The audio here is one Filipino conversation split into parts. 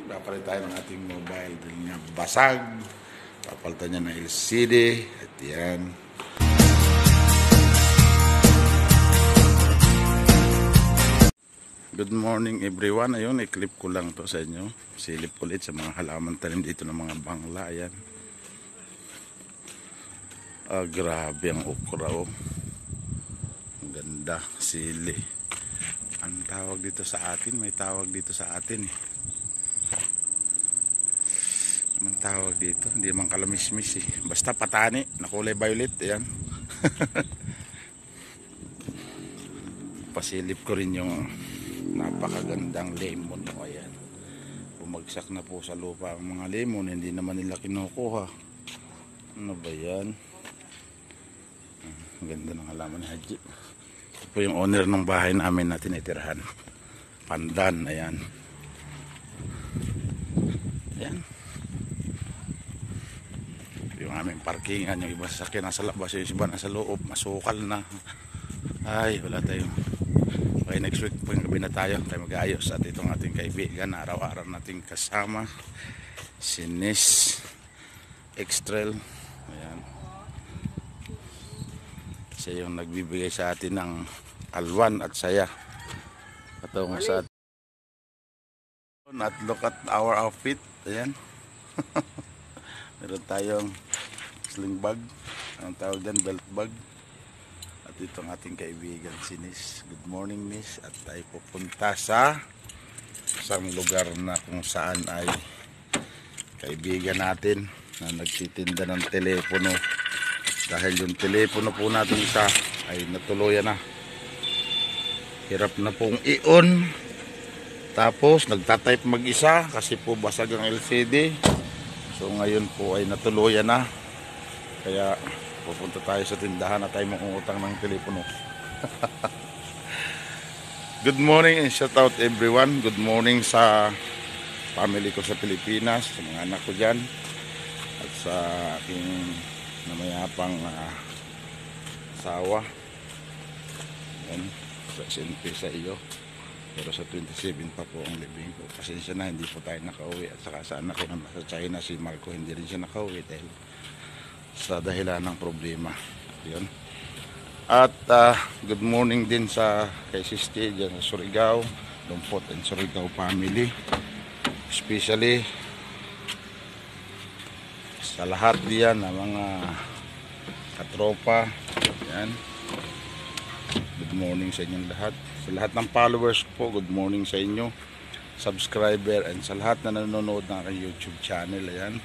Papalit tayo ng ating mobile dahil nga basag. Papalitan niya ng LCD. At yan. Good morning everyone. Ayun, i-clip ko lang to sa inyo. Silip ulit sa mga halaman tanim dito ng mga bangla. Ayan. Grabe ang okra, oh. Ang ganda, sili. Ang tawag dito sa atin, may tawag dito sa atin eh. Ang tawag dito, hindi man kalamismis eh. Basta patani, na kulay violet. Ayan. Pasilip ko rin yung napakagandang lemon. Ayan. Bumagsak na po sa lupa ang mga lemon, hindi naman nila kinukuha. Ano ba yan? Ang ganda ng halaman ni Haji. Ito po yung owner ng bahay namin na tinitirahan. Pandan. Ayan. Ayan. Yung aming parkingan, yung iba sasakyan nasa labas, yung iba nasa loob, masukal na. Ay, wala tayong. Okay, next week po yung gabi na tayo mag-ayos. At itong ating kaibigan, araw-araw nating kasama, si Nis Extrail. Ayan. Siya yung nagbibigay sa atin ng alwan at saya. Katong sa atin. At look at our outfit. Ayan. Meron tayong sling bag. Anong tawag dyan? Belt bag. At itong ating kaibigan si Nis. Good morning, Nis. At tayo pupunta sa isang lugar na kung saan ay kaibigan natin na nagtitinda ng telepono. Dahil yung telepono po natin isa ay natuluyan na. Hirap na pong i-on. Tapos nagtatype mag-isa kasi po basag ang LCD. So ngayon po ay natuluyan na. Kaya pupunta tayo sa tindahan at tayo mangungutang ng telepono. Good morning and shout out everyone. Good morning sa family ko sa Pilipinas, sa mga anak ko dyan, at sa aking namayapang asawa. Yan, sa SNP sa iyo. Pero sa 27 pa po ang living ko. Pasensya na, hindi po tayo nakauwi. At saka sa anak ko na nasa China, si Marco, hindi rin siya nakauwi dahil sa dahilan ng problema. Yun. At good morning din sa kay Sisti dyan sa Surigao, Lumpot and Surigao family. Especially sa lahat diyan ng mga katropa. Yan. Good morning sa inyong lahat. Sa lahat ng followers po, good morning sa inyo. Subscriber and sa lahat na nanonood ng aking YouTube channel. Ayan.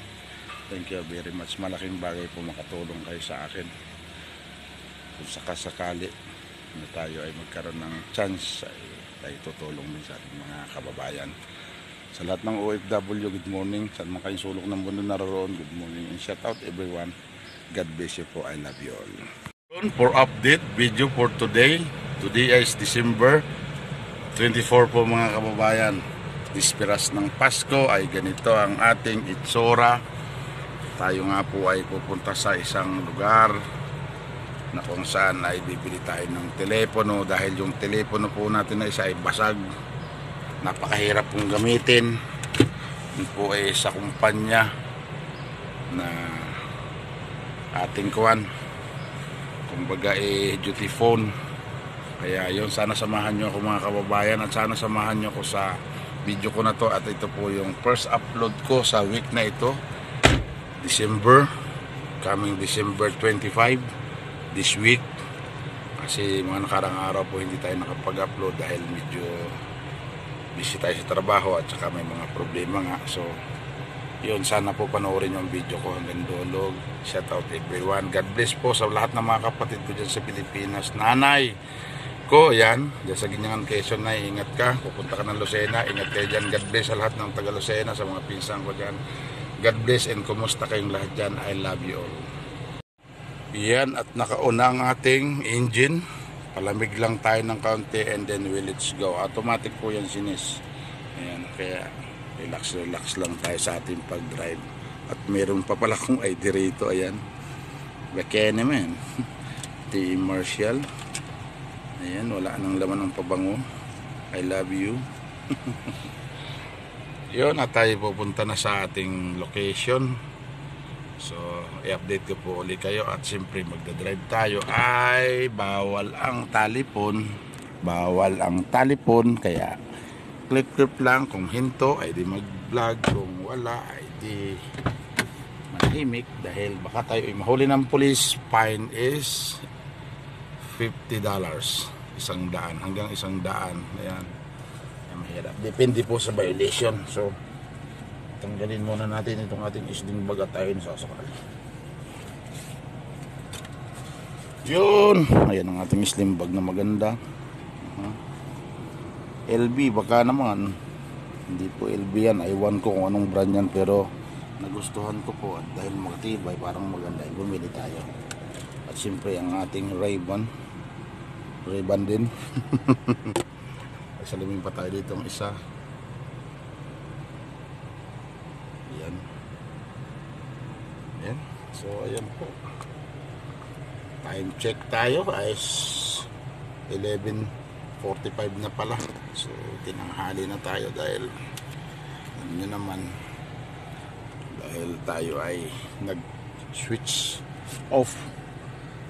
Thank you very much. Malaking bagay po makatulong kayo sa akin. Kung sakasakali na tayo ay magkaroon ng chance, ay tayo tutulong din sa ating mga kababayan. Sa lahat ng OFW, good morning. Sa mga kayong sulok ng mundo naroon, good morning. And shout out everyone. God bless you po. I love you all. For update video for today. Today is December 24 po mga kababayan. Disperas ng Pasko ay ganito ang ating itsura. Tayo nga po ay pupunta sa isang lugar na kung saan ay bibili tayo ng telepono dahil yung telepono po natin na isa ay basag. Napakahirap pong gamitin. Yun po ay sa kumpanya na ating kuwan, kumbaga duty phone. Kaya yun, sana samahan nyo ako mga kababayan at sana samahan nyo ako sa video ko na to. At ito po yung first upload ko sa week na ito, December, coming December 25 this week. Kasi mga nakarang araw po hindi tayo nakapag-upload dahil medyo busy tayo sa trabaho at saka may mga problema nga. So yun, sana po panoorin yung video ko hanggang dulo. Shout out everyone. God bless po sa lahat ng mga kapatid ko dyan sa Pilipinas. Nanay ko, yan, dyan sa Ginyangan, Quezon na, ingat ka. Pupunta ka ng Lucena, ingat kayo dyan. God bless sa lahat ng taga Lucena, sa mga pinsan ko dyan. God bless and kumusta kayong lahat dyan. I love you all. Yan, at nakauna ang ating engine. Palamig lang tayo ng kaunti and then let's go. Automatic po yan, Nis. Ayan, kaya relax lang tayo sa ating pag-drive. At meron pa pala kong ID rito. Ayan, Bekene man. T. Marshall. Ayan, wala nang laman ng pabango. I love you. Yun, at tayo pupunta na sa ating location. So, i-update ko po ulit kayo. At siyempre, magdadrive tayo ay bawal ang talipon. Bawal ang talipon. Kaya, clip lang. Kung hinto, ay di mag-vlog. Kung wala, ay di manahimik. Dahil baka tayo ay mahuli ng police. Fine is $50. $100. Hanggang $100. Ayan. Mahirap. Depende po sa violation. So, tanggalin muna natin itong ating isding bag at tayo sasakal. Yun. Ayan ang ating slim bag na maganda. LB baka naman. Hindi po LB yan. Iwan ko kung anong brand yan, pero nagustuhan ko po at dahil matibay, parang maganda, bumili tayo. At siyempre ang ating Ray-Ban din. Salamin pa tayo dito ang isa. Ayan. Ayan. So ayan po. Time check tayo ay 11:45 na pala. So tinanghali na tayo dahil ano nyo naman, dahil tayo ay nag-switch off.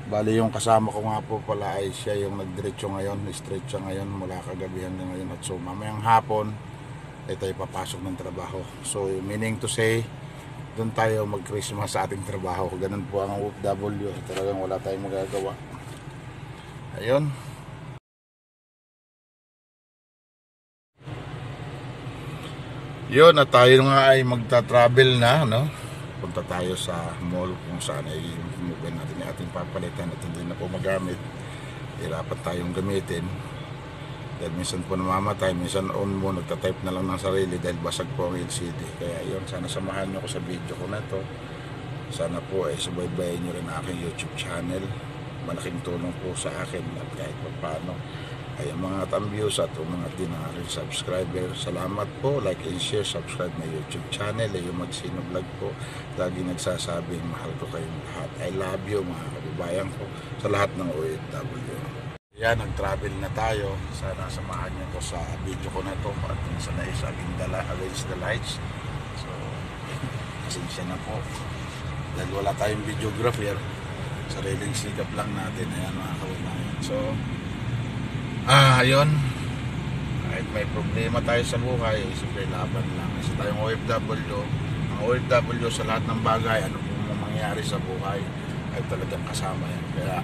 Bali yung kasama ko nga po pala ay siya yung nagdiretso ngayon, straight siya ngayon mula kagabi hanggang ngayon. At so mamayang hapon ay tayo papasok ng trabaho. So meaning to say, doon tayo mag-Christmas sa ating trabaho. Ganun po ang OFW. Talagang wala tayong magagawa. Ayun. Yun, at tayo nga ay magta-travel na, no? Punta tayo sa mall kung saan ay mobile natin yung ating papalitan at hindi na po magamit. Hirapan tayong gamitin dahil minsan po namamatay, minsan on mo, nagtatype na lang ng sarili dahil basag po ang LCD. Kaya yun, sana samahan nyo ko sa video ko na to. Sana po ay subaybayin nyo rin aking YouTube channel. Malaking tulong po sa akin at kahit pa paano ay mga tambios at umangat din ang aking subscriber. Salamat po, like and share, subscribe na YouTube channel. Yung Magsino Vlog po, lagi nagsasabing mahal ko kayong lahat. I love you mga kababayan ko sa lahat ng OFW. Yan, nag-travel na tayo. Sana samahan niyo ko sa video ko na to at sana is against the lights. So, pasensya na po dahil wala tayong videographer. Sariling sikap lang natin. Ayan mga kababayan. So, ayun, kahit may problema tayo sa buhay, siyempre laban lang. Kasi tayong OFW, ang OFW sa lahat ng bagay, ano pong mangyayari sa buhay ay talagang kasama yan. Kaya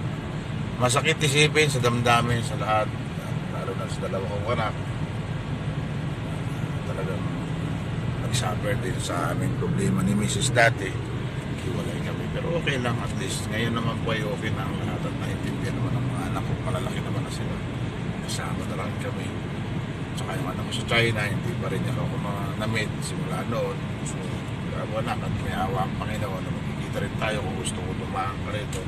masakit isipin sa damdamin sa lahat, lalo na sa dalawa kong anak, talagang nag-suffer din sa aming problema ni Mrs. dati. Hiwalay kami, pero okay lang, at least ngayon naman po ay okay na ang lahat at naintindihan naman ang mga anak ko, malalaki naman na sila. Kasama na lang kami. Tsaka yung anak ko sa China, hindi pa rin ako na-meet simula noon. So, wala, at may awa ang Panginoon na magkikita rin tayo kung gusto ko dumaan ka rito.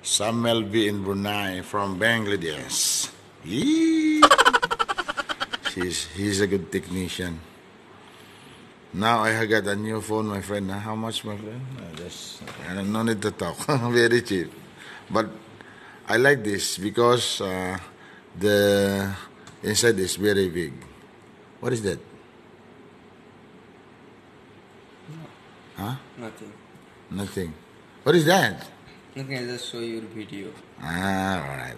Samuel V in Brunei from Bangladesh. Yee! He's a good technician. Now I got a new phone, my friend. How much, my friend? I don't no need to talk. Very cheap. But I like this because the inside is very big. What is that? Huh? Nothing. Nothing. What is that? Nothing, I just show you the video. Alright.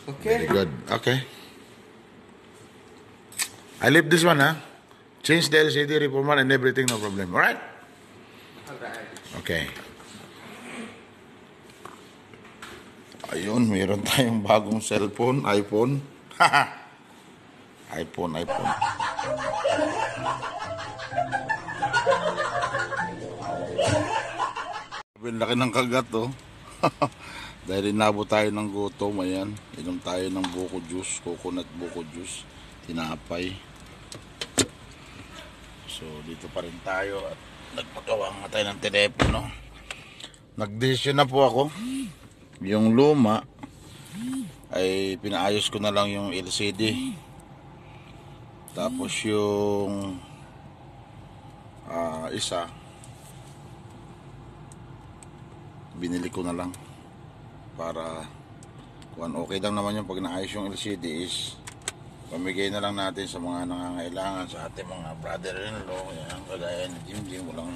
Okay? Very good. Okay. I leave this one, huh? Change the LCD, reformat, and everything, no problem. Alright? Alright. Okay. Ayun, mayroon tayong bagong cellphone, iPhone. iPhone. Laki ng kagat, oh. Dahil inabot tayo ng gutom, ayan. Inom tayo ng buko juice, coconut buko juice, tinapay. So, dito pa rin tayo at nagpagawa nga tayo ng telepono. Nag-decision na po ako. Yung luma ay pinaayos ko na lang yung LCD. Tapos yung isa binili ko na lang para kung okay lang naman yung pag naayos yung LCD is pamigay na lang natin sa mga nangangailangan, sa ating mga brother-in-law, yan, kagaya ni Jim, walang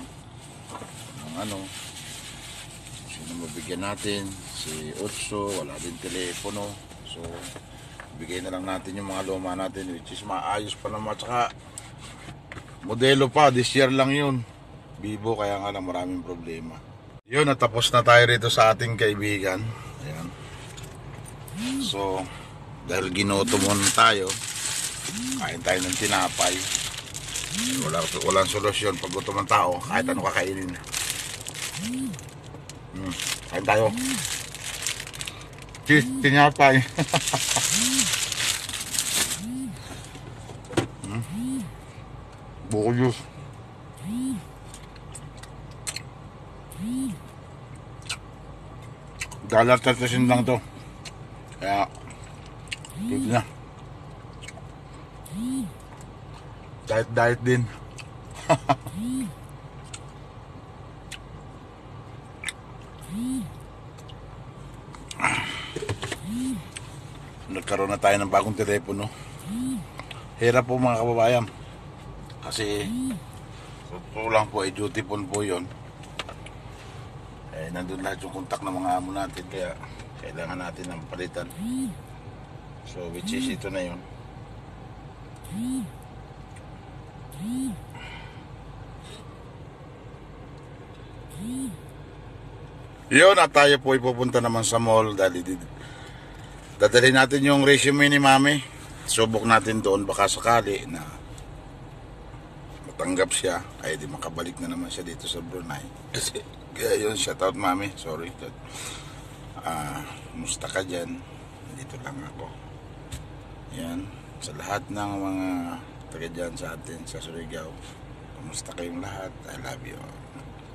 sino mabigyan natin, si Otso, wala din telepono, so bigay na lang natin yung mga luma natin, which is maayos pa naman, tsaka modelo pa, this year lang yun, Vivo, kaya nga lang maraming problema. Yun, natapos na tayo rito sa ating kaibigan. Ayan. So, dahil ginutom muna tayo, kain tayo ng tinapay. Walang solusyon pag gutom ng tao, kahit ano kakainin. Kain tayo. Cheese, tinapay. Buko juice. $1.30 lang to. Kaya dito na. Diet din. Nagkaroon na tayo ng bagong telepono. Hirap po mga kababayan. Kasi kulang po ay duty phone po yun. Nandun lahat yung kontak ng mga amo natin, kaya kailangan natin ng palitan. So which is ito na yun. Yun, at tayo po ipupunta naman sa mall dahil dadalhin natin yung resume ni Mami. Subok natin doon, baka sakali na matanggap siya ay di makabalik na naman siya dito sa Brunei. Kasi kaya yun, shout out Mami, sorry. Musta ka dyan? Dito lang ako. Yan, sa lahat ng mga taga dyan sa atin, sa Surigao, kumusta kayong lahat? I love you.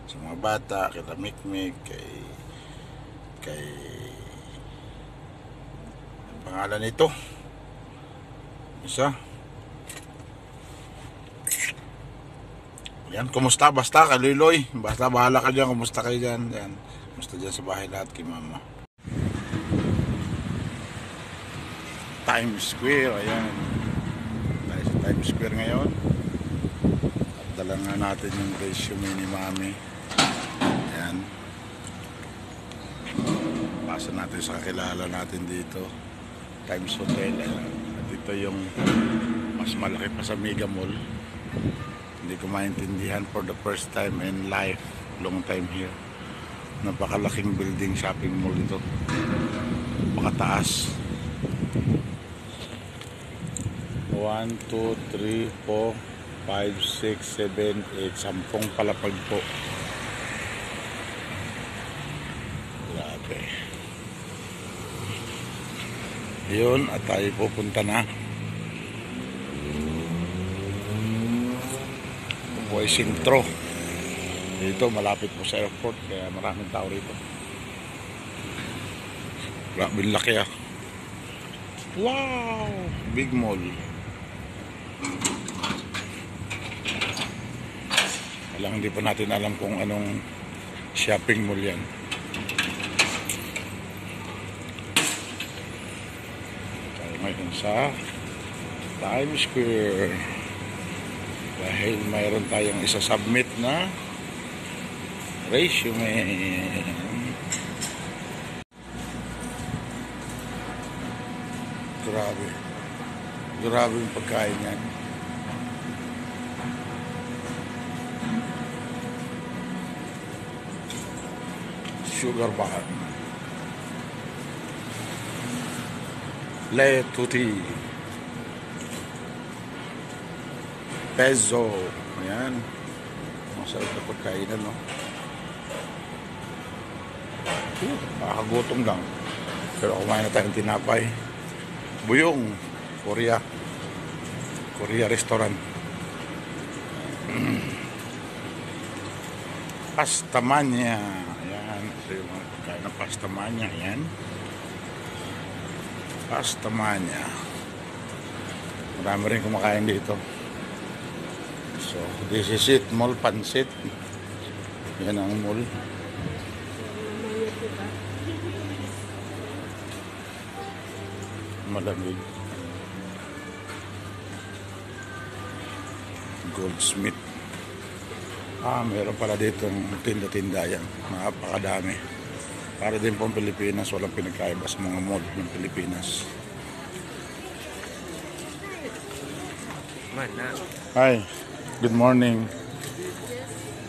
Sa mga bata, kay Mikmik, kay ang pangalan nito isa. Yan, kumusta? Basta ka, Liloy. Basta bahala ka dyan, kumusta kayo dyan. Yan, kumusta dyan sa bahay lahat kay Mama. Times Square, ayan. Tayo sa Times Square ngayon. At dala nga natin yung resume ni Mami. Ayan. Pasa natin sa kakilala natin dito. Times Hotel, ayan. At ito yung mas malaki pa sa Mega Mall. Hindi ko maintindihan for the first time in life, long time here. Napakalaking building, shopping mall ito. Pakataas. 1, 2, 3, 4, 5, 6, 7, 8, 10 palapag po. Grabe. Yun, at tayo pupunta na. Po ay sintro. Dito malapit po sa airport kaya maraming tao rito. Grabe laki ah. Wow! Big mall. Walang hindi pa natin alam kung anong shopping mall yan. Tayo ngayon sa Times Square. Dahil mayroon tayong isa-submit na resume. Grabe. Grabe yung pagkain yan. Sugar bar. Le tutti. Peso. Ayan. Masarap na pagkainan, no? Nakakagutom lang. Pero kumain na tayong tinapay. Buyong. Korea. Korea restaurant. Pastamania. Ayan. Ito yung mga pagkain ng pastamania. Ayan. Pastamania. Marami rin kumakain dito. So, this is it. Mall Pansit. Yan ang mall. Malamig. Goldsmith. Meron pala ditong tinda-tinda yan. Napakadami. Para din pong Pilipinas, walang pinagkaiba sa mga mall ng Pilipinas. Mana? Hi, good morning.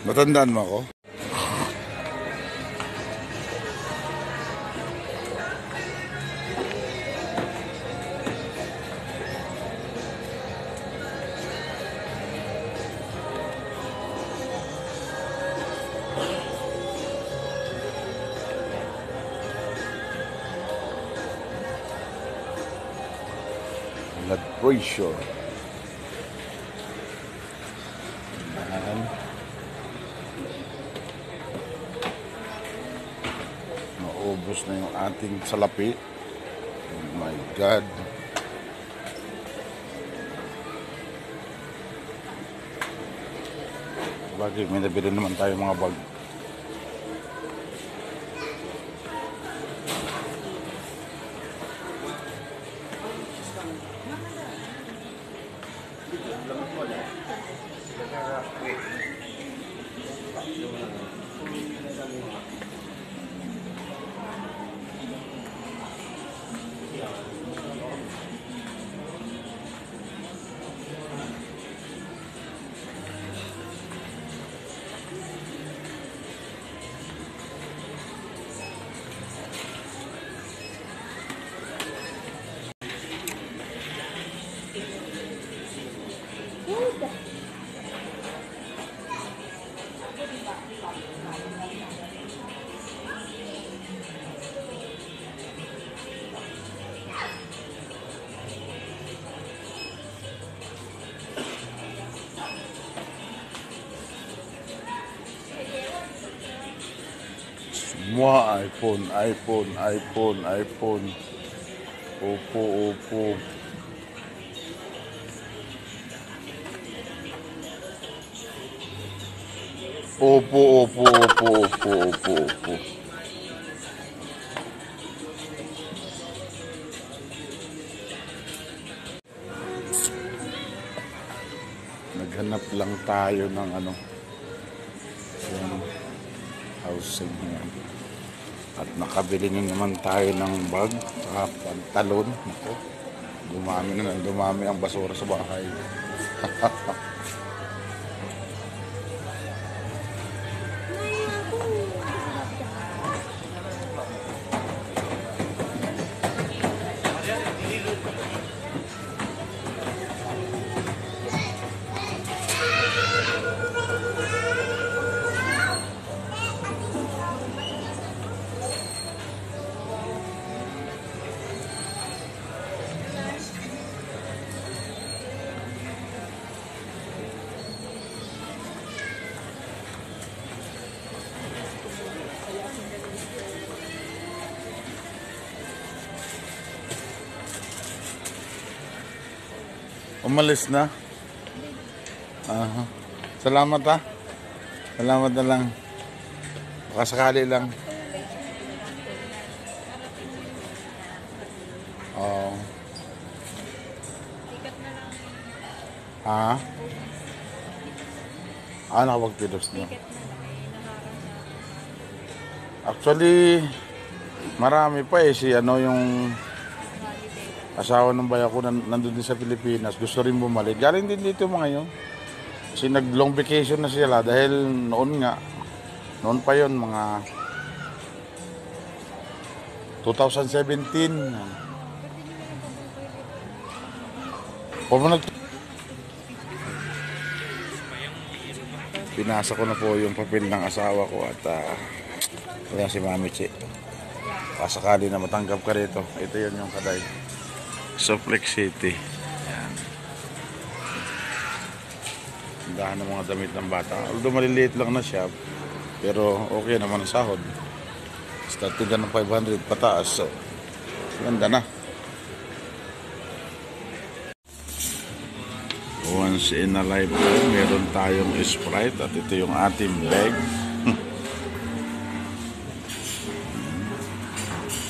Matandaan mo ako? Blood pressure. Ayan. Maubos na yung ating salapi. Oh my God. Bagay, may nabili naman tayo mga bag. Semua iPhone. Oppo. Oppo. Naghanap lang tayo ng ano, yung housing yan. At nakabili na naman tayo ng bag at pantalon. Ako, dumami ang basura sa bahay. Umalis na? Aha. Salamat ha. Salamat na lang. Baka sakali lang. Oo. Ha? Nakapag-pilos na. Actually, marami pa eh. Si ano yung asawa ng bayan ko nandun din sa Pilipinas. Gusto rin bumalik. Galing din dito mga yun. Kasi nag-long vacation na sila dahil noon pa yon mga 2017. Pinasa ko na po yung papel ng asawa ko at wala si Mami Che. Pasakali na matanggap ka rito. Ito yun yung kaday. Sa Flex City. Yan. Tindahan ng mga damit ng bata. Although maliliit lang na siya, pero okay naman ang sahod. Start ka ng 500 pataas. So, ganda na. Once in a lifetime, meron tayong Sprite at ito yung ating bag.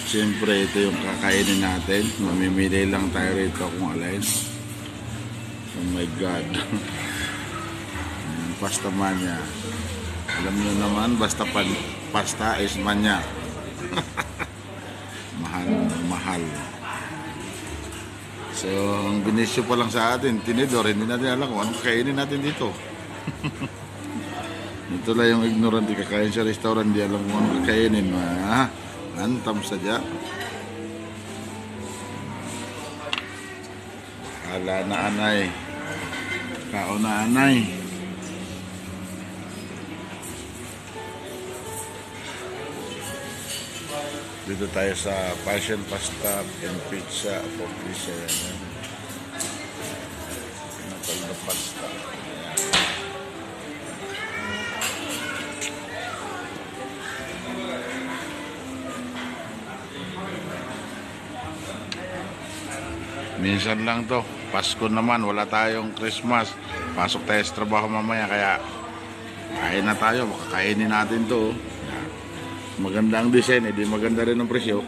Siyempre, ito yung kakainin natin. Mamimili lang tayo rito kung alin. Oh my God. Pasta mania. Alam nyo naman, basta pasta is mania. Mahal. So, ang binisyo pa lang sa atin, tinidor, hindi natin alam kung anong kakainin natin dito. Ito lang yung ignorant, kakain sa restaurant, di alam kung anong kakainin. Antam sadya. Kala na anay. Kao na anay. Dito tayo sa Passion Pasta and Pizza for Pizza. Natal na pasta. Minsan lang to. Pasko naman, wala tayong Christmas. Pasok tayo sa trabaho mamaya, kaya kain na tayo. Makakainin natin to. Maganda ang design, edi maganda rin ang presyo.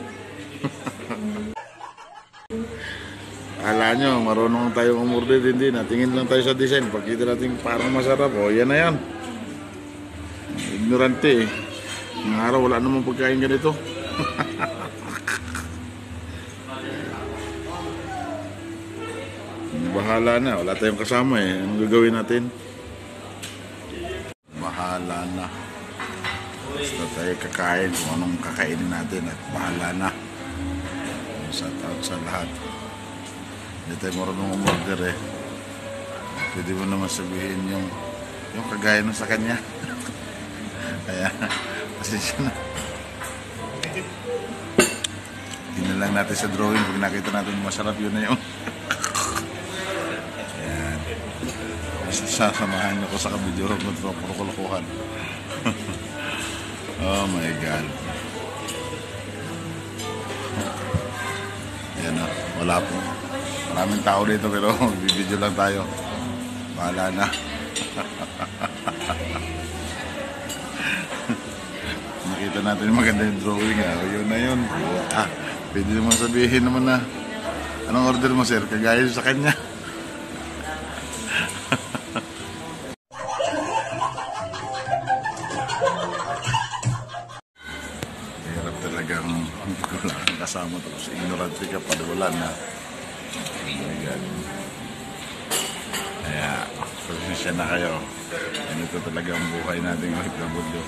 Akala nyo, marunong tayong umorder, hindi na. Tingin lang tayo sa design. Pagkita natin parang masarap, yan na yan. Ignorante eh. Ng araw, wala namang pagkain ganito. Bahala na, wala tayong kasama eh. Anong gagawin natin? Bahala na. Basta tayo kakain kung anong kakainin natin at bahala na. Shout out sa lahat. Hindi tayo marunong umorder eh. Pwede mo naman sabihin yung kagaya nung sa kanya. Kaya, pasensya na. Tingnan lang natin sa drawing. Pag nakita natin masarap, yun na yun. Ayan. Sasamahan niyo ko sa kabidyo. Puro kulukuhan. Oh my God. Yan o. Wala po. Maraming tao dito pero bibidyo lang tayo. Bahala na. Nakita natin yung maganda yung drawing. Yun na yun. Pwede naman sabihin naman na anong order mo sir? Kagaya sa kanya. Kasama tapos ignorante ka pa, wala na. Ayan. Kaya pasensya na kayo. Ito talaga ang buhay natin ng OFW.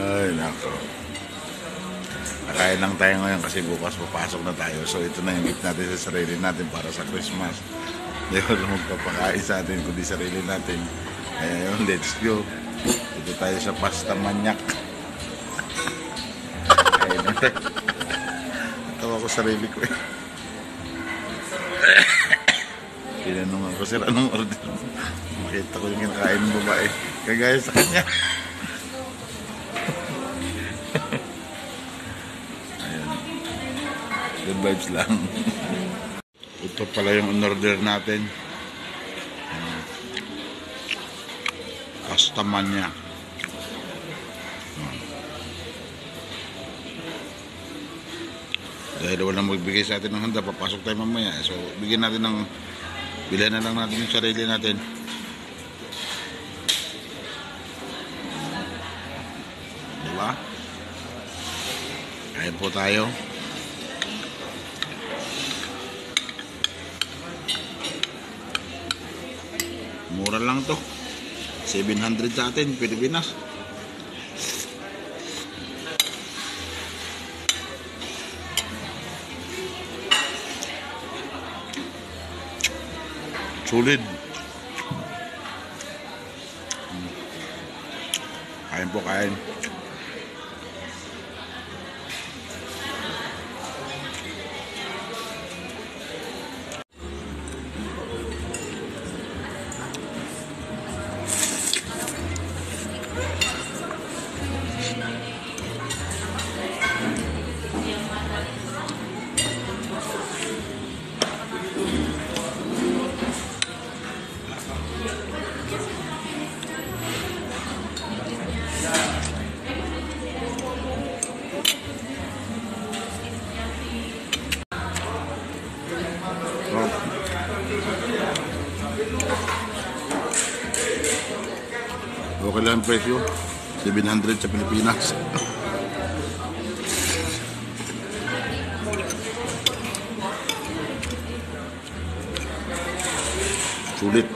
Ay nako, nakain lang tayo ngayon kasi bukas papasok na tayo. So ito na yung gift natin sa sarili natin para sa Christmas. Hindi ko lang magpapakain sa atin kundi sarili natin. Kaya yun, let's go. Ito tayo sa pasta manyak. Tawa ko sarili ko eh. Tinanong ako sir, anong order mo? Makita ko yung kinakain ng babae. Kagaya sa kanya. Ayan. Good vibes lang. Ito Ito pala yung in-order natin. Pastamania. Dahil walang magbigay sa atin ng handa, papasok tayo mamaya. So, bigyan natin ng, bilhin na lang natin yung sarili natin. Diba? Kain po tayo. Mura lang to. 700 sa atin, Pilipinas. Sulit. Kain po, kain. Okay lang ang presyo. 700 sa Pilipinas. Sulit.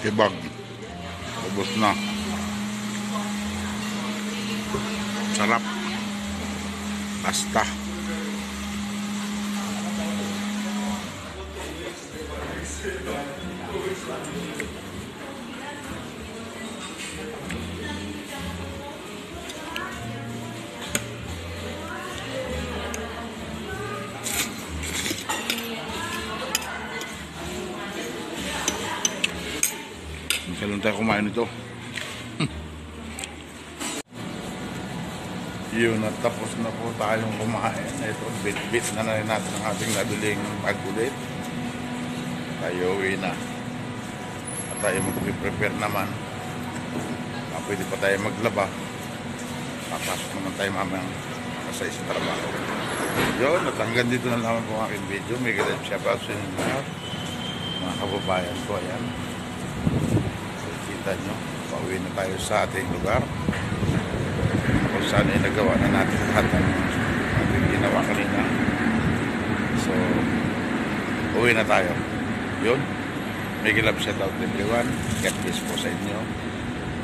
Kebab. Ubos na. Sarap. Pasta. Masyadong tayo kumain ito. Yun, natapos na po tayong kumain. Ito, bit-bit na rin natin ang ating nabiling magulit. Tayo uwi na. At tayo mag-prepare naman. Pwede pa tayo maglaba. Papasok naman tayo mamang sa isang trabaho. Yun, at hanggang dito na naman po ang aking video. May ganyan siya ba sa inyo lahat. Mga kababayan ko, ayan. Kita nyo, pauwi na tayo sa ating lugar. Kung saan ay nagawa na natin lahat ang ating ginawa kanina. So, uwi na tayo. Yun, may love shout out everyone. God bless po sa inyo.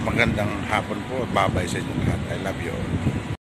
Magandang hapon po. Bye-bye sa inyo lahat. I love you all.